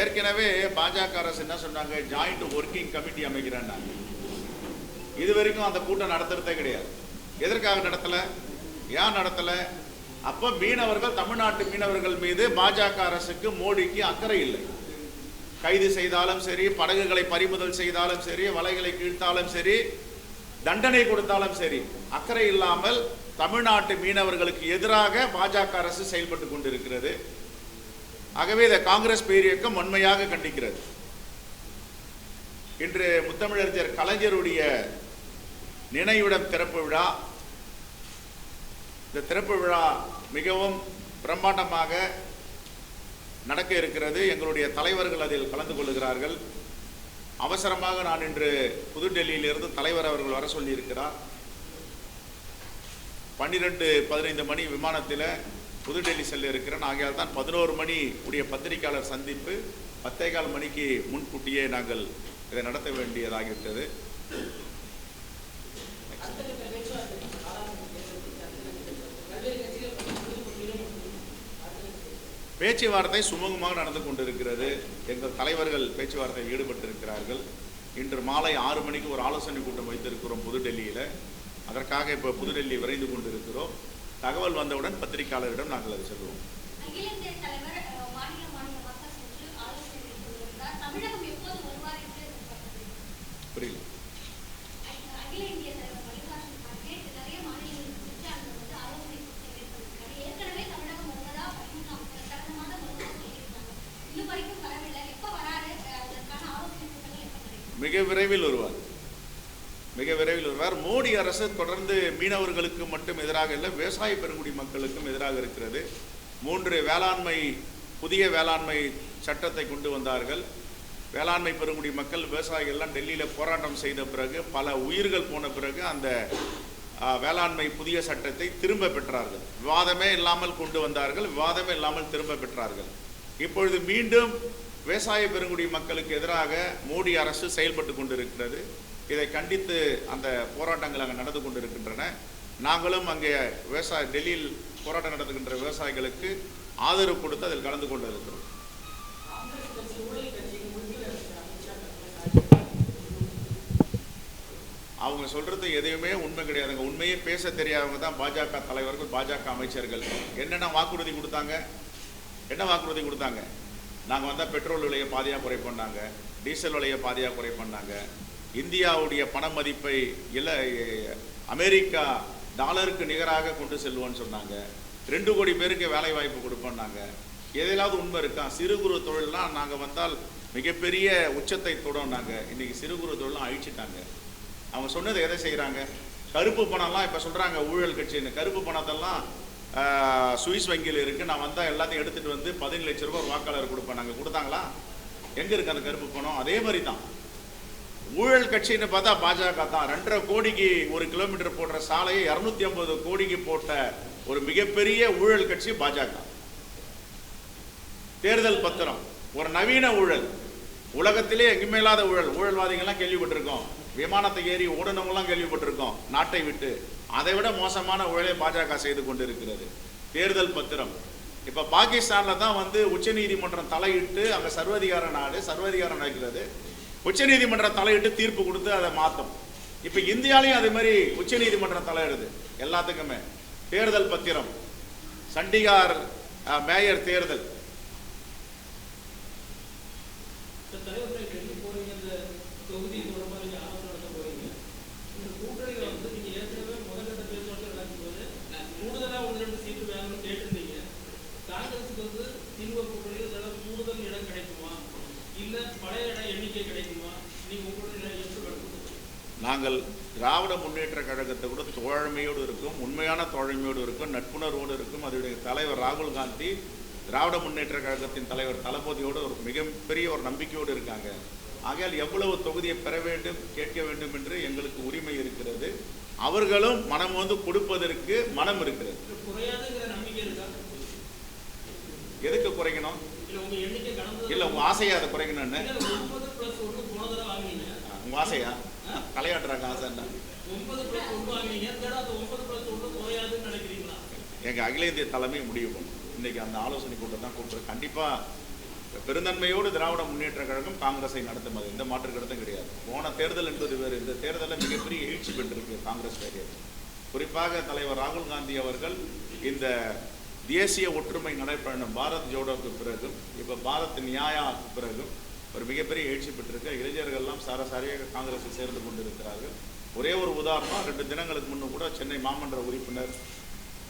ஏற்கனவே பாஜக அரசு என்ன சொன்னாங்க, ஜாயிண்ட் ஒர்க்கிங் கமிட்டி அமைக்கிறாங்க. இது வரைக்கும் அந்த கூட்டம் நடத்துறதே கிடையாது. எதற்காக நடத்தல, ஏன் நடத்தல? அப்ப மீனவர்கள், தமிழ்நாட்டு மீனவர்கள் மீது பாஜக அரசுக்கு, மோடிக்கு அக்கறை இல்லை. கைது செய்தாலும் சரி, படகுகளை பறிமுதல் செய்தாலும் சரி, வலைகளை கீழ்த்தாலும் சரி, தண்டனை கொடுத்தாலும் சரி, அக்கறை இல்லாமல் தமிழ்நாட்டு மீனவர்களுக்கு எதிராக பாஜக அரசு செயல்பட்டு கொண்டிருக்கிறது. ஆகவே இதை காங்கிரஸ் பேரியக்கம் வன்மையாக கண்டிக்கிறது. இன்று முத்தமிழறிஞர் கலைஞருடைய நினைவிடம் திறப்பு விழா. இந்த திறப்பு விழா மிகவும் பிரம்மாண்டமாக நடக்க இருக்கிறது. எங்களுடைய தலைவர்கள் அதில் கலந்து கொள்கிறார்கள். அவசரமாக நான் இன்று புதுடெல்லியிலிருந்து தலைவர் அவர்கள் வர சொல்லியிருக்கிறார். 12-15 மணி விமானத்தில் புதுடெல்லி செல்ல இருக்கிறேன். ஆகையால் தான் 11 மணி உடைய பத்திரிகையாளர் சந்திப்பு 10:15 மணிக்கு முன்கூட்டியே நாங்கள் இதை நடத்த வேண்டியதாகிவிட்டது. பேச்சுவார்த்தை சுமூகமாக நடந்து கொண்டிருக்கிறது. எங்கள் தலைவர்கள் பேச்சுவார்த்தையில் ஈடுபட்டிருக்கிறார்கள். இன்று மாலை 6 மணிக்கு ஒரு ஆலோசனை கூட்டம் வைத்திருக்கிறோம் புதுடெல்லியில். அதற்காக இப்போ புதுடெல்லி விரைந்து கொண்டிருக்கிறோம். தகவல் வந்தவுடன் பத்திரிகையாளரிடம் நாங்கள் அதை சொல்லுவோம். புரியல. மிக விரைவில் வருவார், மிக விரைவில் வருவார். மோடி அரசு தொடர்ந்து மீனவர்களுக்கு மட்டும் எதிராக இல்லை, விவசாய பெருங்குடி மக்களுக்கும் எதிராக இருக்கிறது. 3 வேளாண்மை, புதிய வேளாண்மை சட்டத்தை கொண்டு வந்தார்கள். வேளாண்மை பெருங்குடி மக்கள், விவசாயிகள்லாம் டெல்லியில் போராட்டம் செய்த பிறகு, பல உயிர்கள் போன பிறகு அந்த வேளாண்மை புதிய சட்டத்தை திரும்ப பெற்றார்கள். விவாதமே இல்லாமல் கொண்டு வந்தார்கள், விவாதமே இல்லாமல் திரும்ப பெற்றார்கள். இப்பொழுது மீண்டும் விவசாய பெருங்குடி மக்களுக்கு எதிராக மோடி அரசு செயல்பட்டு கொண்டிருக்கிறது. இதை கண்டித்து அந்த போராட்டங்கள் அங்கே நடந்து கொண்டிருக்கின்றன. நாங்களும் அங்கே டெல்லியில் போராட்டம் நடத்துகின்ற விவசாயிகளுக்கு ஆதரவு கொடுத்து அதில் கலந்து கொண்டிருக்கிறோம். அவங்க சொல்றது எதையுமே உண்மை கிடையாதுங்க. உண்மையே பேச தெரியாதவங்க தான் பாஜக தலைவர்கள், பாஜக அமைச்சர்கள். என்னென்ன வாக்குறுதி கொடுத்தாங்க, என்ன வாக்குறுதி கொடுத்தாங்க? நாங்கள் வந்தால் பெட்ரோல் விலையை பாதியாக குறை பண்ணாங்க, டீசல் விலையை பாதியாக குறை பண்ணாங்க, இந்தியாவுடைய பண மதிப்பை அமெரிக்கா டாலருக்கு நிகராக கொண்டு செல்வோன்னு சொன்னாங்க, 2 கோடி பேருக்கு வேலை வாய்ப்பு கொடுப்போம்னாங்க. எதையாவது உண்மை இருக்கா? சிறு குறு தொழில்லாம் நாங்கள் வந்தால் மிகப்பெரிய உச்சத்தை தொடோம்னாங்க. இன்றைக்கி சிறு குறு தொழிலாம் அழிச்சிட்டாங்க. அவங்க சொன்னதை எதை செய்கிறாங்க? கருப்பு பணம்லாம் இப்போ சொல்கிறாங்க ஊழல் கட்சின்னு. கருப்பு பணத்தெல்லாம் சுவிஸ் வங்கியில் இருக்குது. நான் வந்தால் எல்லாத்தையும் எடுத்துகிட்டு வந்து 15 லட்ச ரூபா ஒரு வாக்காளர் கொடுப்பேன். நாங்கள் கொடுத்தாங்களா? எங்கே இருக்குது அந்த கருப்பு பணம்? அதே மாதிரி தான் ஊழல் கட்சின்னு பார்த்தா பாஜக தான். 2.5 கோடிக்கு 1 கிலோமீட்டர் போடுற சாலையை 250 கோடிக்கு போட்ட ஒரு மிகப்பெரிய ஊழல் கட்சி பாஜக. தேர்தல் பத்திரம் ஒரு நவீன ஊழல், உலகத்திலே எங்குமே இல்லாத ஊழல். ஊழல்வாதிகள்லாம் கேள்விப்பட்டிருக்கோம், விமானத்தை ஏறி ஓடுனவங்களாம் கேள்விப்பட்டிருக்கோம் நாட்டை விட்டு. அதை விட மோசமான ஊழலை பாஜக செய்து கொண்டிருக்கிறது. தேர்தல் பத்திரம் இப்போ பாகிஸ்தானில் தான் வந்து உச்சநீதிமன்றம் தலையிட்டு, அங்கே சர்வதிகார நாடு, சர்வதிகாரம் நடக்கிறது. உச்சநீதிமன்றம் தலையிட்டு தீர்ப்பு கொடுத்து அதை மாற்றும். இப்போ இந்தியாலையும் அதே மாதிரி உச்சநீதிமன்றம் தலையிடுது எல்லாத்துக்குமே. தேர்தல் பத்திரம், சண்டிகார் மேயர் தேர்தல். நாங்கள் திராவிட முன்னேற்ற கழகத்தை கூட தோழமையோடு இருக்கும், உண்மையான தோழமையோடு இருக்கும், நட்புணர்வோடு இருக்கும். அதனுடைய தலைவர் ராகுல் காந்தி, திராவிட முன்னேற்ற கழகத்தின் தலைவர் தளபதியோடு ஒரு மிகப்பெரிய ஒரு நம்பிக்கையோடு இருக்காங்க. ஆகையால் எவ்வளவு தொகுதியை பெற வேண்டும், கேட்க வேண்டும் என்று எங்களுக்கு உரிமை இருக்கிறது. அவர்களும் மனம் வந்து கொடுப்பதற்கு மனம் இருக்கிறது. எதுக்கு குறைக்கணும்? இல்ல உங்க ஆசையா அதை குறைக்கணும்னு? உங்க ஆசையா? தலையாட்டுறாங்க ஆசை. எங்க அகில இந்திய தலைமை முடிவு பண்ணும். இன்னைக்கு அந்த ஆலோசனை கூட்டம் தான் கூப்பிட்டு கண்டிப்பா பெருந்தன்மையோடு திராவிட முன்னேற்ற கழகம் காங்கிரஸை நடத்தும், அது எந்த மாற்று கருத்தும் கிடையாது. போன தேர்தல் என்பது வேறு. இந்த தேர்தலில் மிகப்பெரிய எழுச்சி பெற்றிருக்கு காங்கிரஸ் பேரியர். குறிப்பாக தலைவர் ராகுல் காந்தி அவர்கள் இந்த தேசிய ஒற்றுமை நடைபயணம் பாரத் ஜோடோக்கு பிறகும் இப்போ பாரத் நியாயாவுக்கு பிறகும் ஒரு மிகப்பெரிய எழுச்சி பெற்றிருக்க. இளைஞர்கள்லாம் சாரசாரியாக காங்கிரஸில் சேர்ந்து கொண்டிருக்கிறார்கள். ஒரே ஒரு உதாரணம், 2 தினங்களுக்கு முன்னும் கூட சென்னை மாமன்ற உறுப்பினர்,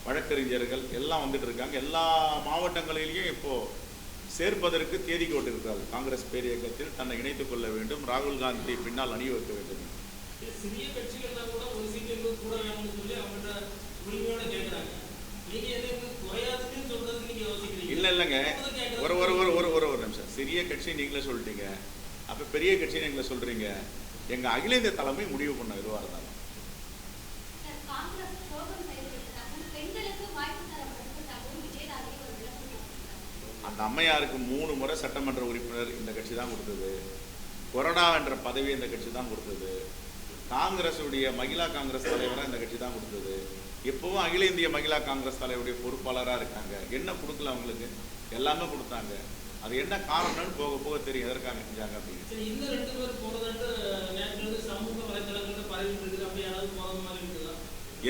வழக்கறிஞர்கள் எல்லாம் வந்துட்டு இருக்காங்க. எல்லா மாவட்டங்களிலேயும் இப்போ சேர்ப்பதற்கு தேதி போட்டிருக்கிறார்கள். காங்கிரஸ் பேரியக்கத்தில் தன்னை இணைத்துக் கொள்ள வேண்டும், ராகுல் காந்தி பின்னால் அணிவகுக்க வேண்டும். சிறிய கட்சிகள் கூட ஒரு சீட்டு கூட வேணும்னு சொல்லி அவங்க உரிமையோட கேட்கிறாங்க. நீங்க எதுக்கு குறையாதுன்னு சொல்றதுக்கு நீங்க யோசிக்கிறீங்க? இல்லைங்க, ஒரு நிமிஷம். சிறிய கட்சி நீங்களே சொல்லிட்டீங்க, அப்ப பெரிய கட்சி நீங்களே சொல்றீங்க. எங்க அகில இந்திய தலைமை முடிவு பண்ண எதுவாக இருந்தாலும் அந்த அம்மையாருக்கு 3 முறை சட்டமன்ற உறுப்பினர் இந்த கட்சி தான் கொடுத்தது. கொறடா என்ற பதவி இந்த கட்சி தான் கொடுத்தது. காங்கிரஸுடைய மகிழா காங்கிரஸ் தலைவராக இந்த கட்சி தான் கொடுத்தது. எப்பவும் அகில இந்திய மகிழா காங்கிரஸ் தலைவருடைய பொறுப்பாளராக இருக்காங்க. என்ன கொடுக்கல அவங்களுக்கு? எல்லாமே கொடுத்தாங்க. அது என்ன காரணம்னு போக போக தெரியும் எதற்காக செஞ்சாங்க அப்படின்னு.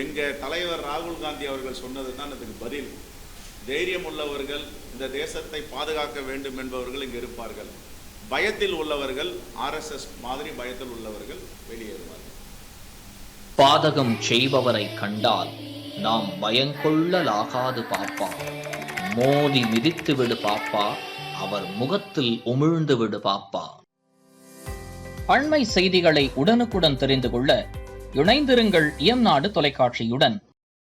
எங்க தலைவர் ராகுல் காந்தி அவர்கள் சொன்னது தான் அதுக்கு பதில். தைரியம் உள்ளவர்கள், இந்த தேசத்தை பாதுகாக்க வேண்டும் என்பவர்கள் இங்கு இருப்பார்கள். பயத்தில் உள்ளவர்கள், RSS மாதிரி பயத்தில் உள்ளவர்கள் வெளியேறுவார்கள். பாதகம் செய்பவரை கண்டால் நாம் பயங்கொள்ளலாகாது பாப்பா, மோதி மிதித்து விடு பாப்பா, அவர் முகத்தில் உமிழ்ந்து விடு பாப்பா. அண்மை செய்திகளை உடனுக்குடன் தெரிந்து கொள்ள இணைந்திருங்கள் இயம்நாடு தொலைக்காட்சியுடன்.